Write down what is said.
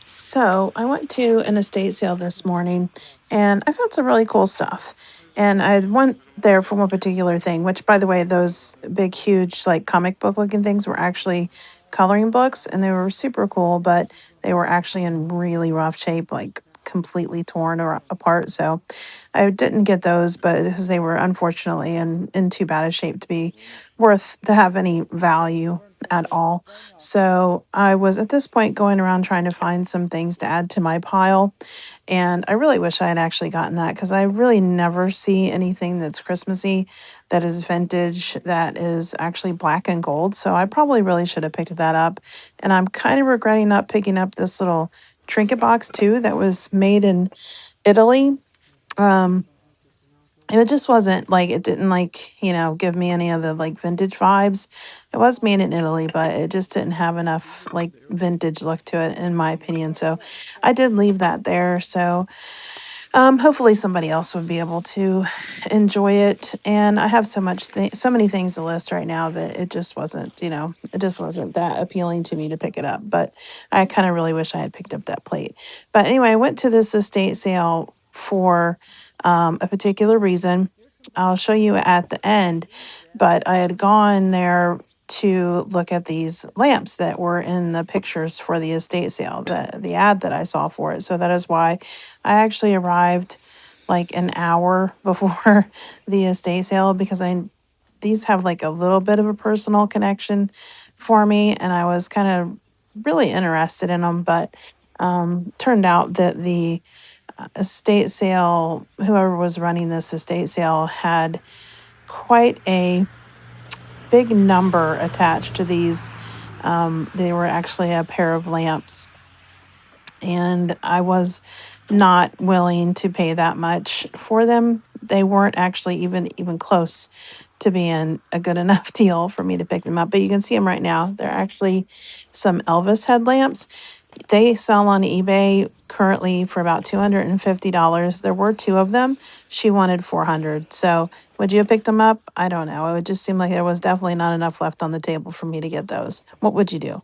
So I went to an estate sale this morning and I found some really cool stuff. And I went there for one particular thing, which, by the way, those big, huge, like comic book looking things were actually coloring books and they were super cool, but they were actually in really rough shape, like completely torn or apart. So I didn't get those, but because they were unfortunately in too bad a shape to be worth to have any value at all. So I was at this point going around trying to find some things to add to my pile. And I really wish I had actually gotten that because I really never see anything that's Christmassy, that is vintage, that is actually black and gold. So I probably really should have picked that up. And I'm kind of regretting not picking up this little trinket box too that was made in Italy. Um, and it just wasn't like it didn't like, give me any of the like vintage vibes. It was made in Italy, but it just didn't have enough like vintage look to it in my opinion. So I did leave that there. So hopefully somebody else would be able to enjoy it. And I have so many things to list right now that it just wasn't, it just wasn't that appealing to me to pick it up. But I kind of really wish I had picked up that plate. But anyway, I went to this estate sale for a particular reason. I'll show you at the end, but I had gone there to look at these lamps that were in the pictures for the estate sale, the ad that I saw for it. So that is why I actually arrived like an hour before the estate sale because I these have like a little bit of a personal connection for me, and I was kind of really interested in them, but turned out that the estate sale, whoever was running this estate sale, had quite a big number attached to these. They were actually a pair of lamps, and I was not willing to pay that much for them. They weren't actually even close to being a good enough deal for me to pick them up. But you can see them right now. They're actually some Elvis headlamps. They sell on eBay currently for about $250. There were two of them. She wanted 400. So would you have picked them up? I don't know. It would just seem like there was definitely not enough left on the table for me to get those. What would you do?